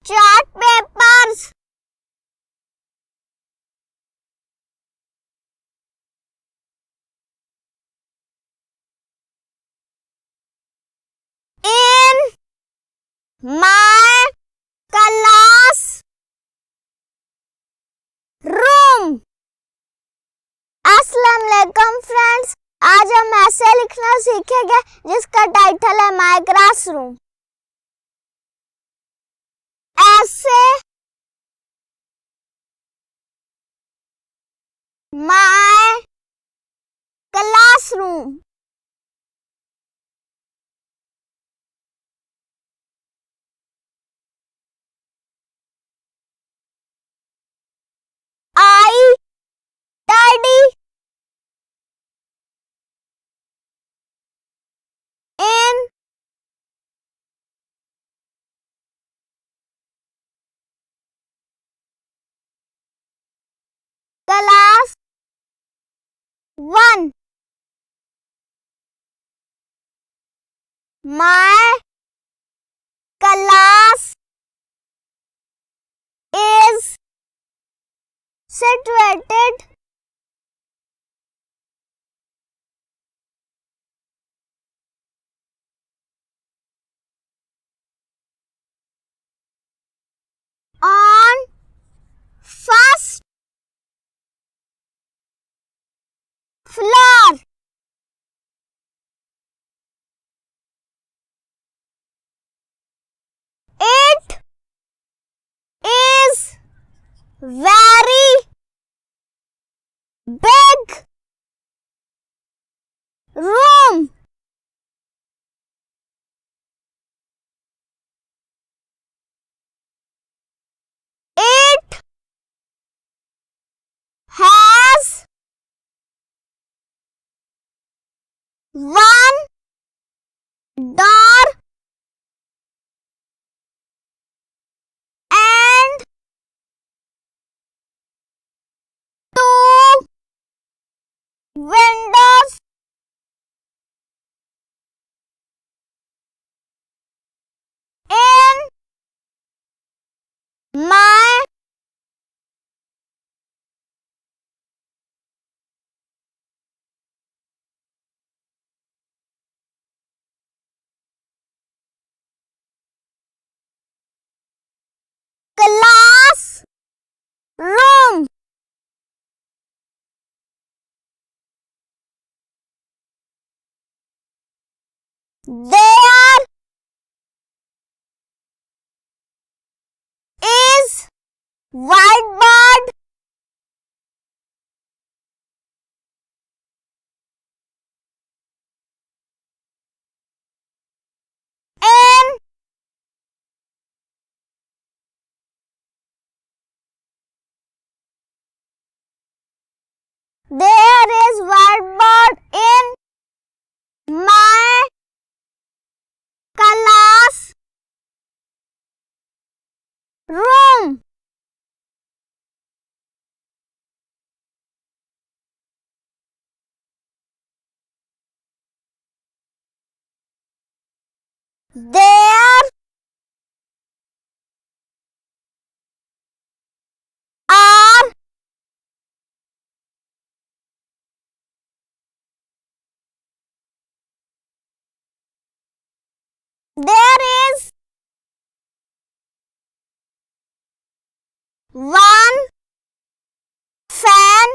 chart papers, in my class room। अस्सलाम वालेकुम friends, आज हम ऐसे लिखना सीखेंगे जिसका टाइटल है माय क्लासरूम। ऐसे my classroom. I tidy in class 1। My class is situated on first floor। It is very big room। It has one door and two windows। In my classroom, there is whiteboard in my classroom। There are there is one fan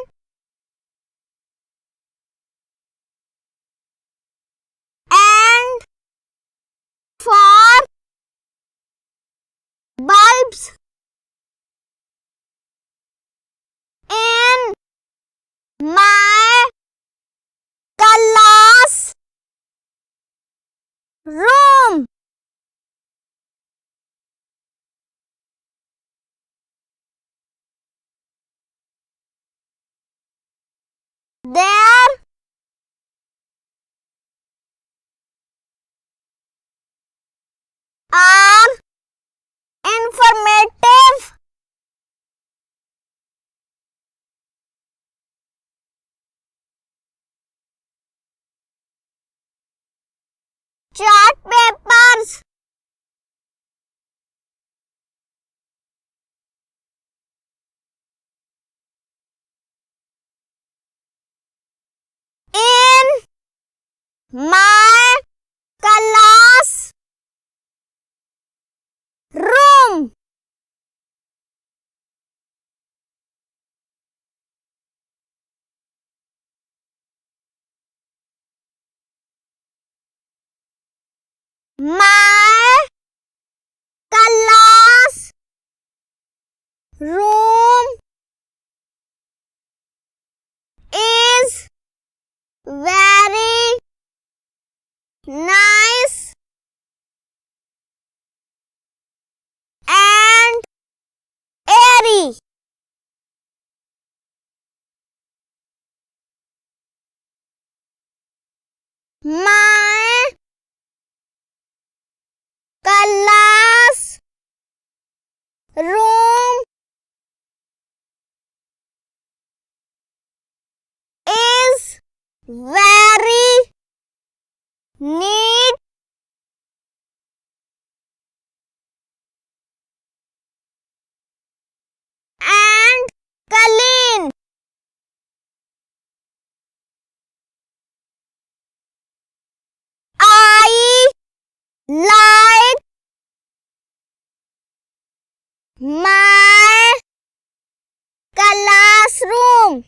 and four bulbs in my classroom। There are informative chart papers My class room. My class room is very nice and airy. My class room is very neat and clean. I like my classroom.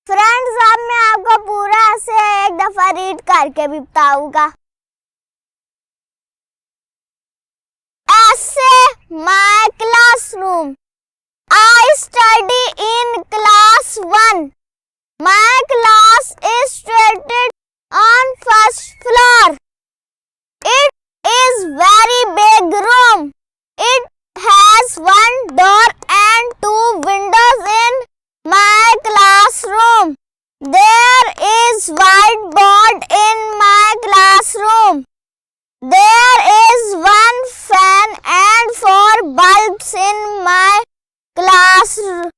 Friends, अब मैं आपको पूरा ऐसे एक दफा read करके भी बताऊंगा। ऐसे my classroom. I study in class 1. My class is situated on first floor. It is very big room. It has one door and 2 windows in my classroom. There is whiteboard in my classroom. There is one fan and 4 bulbs in my classroom.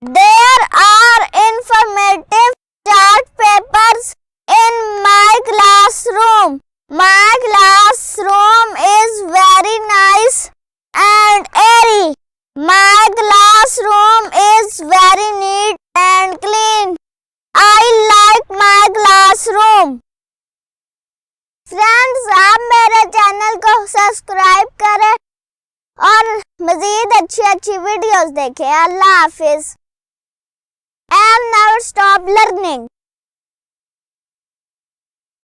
There are informative chart papers in my classroom. My classroom is very nice and airy. My classroom is very neat and clean. I like my classroom. Friends, आप मेरे channel को subscribe करें और मज़ीद अच्छी videos देखें। अल्लाह हाफिज़। And never stop learning.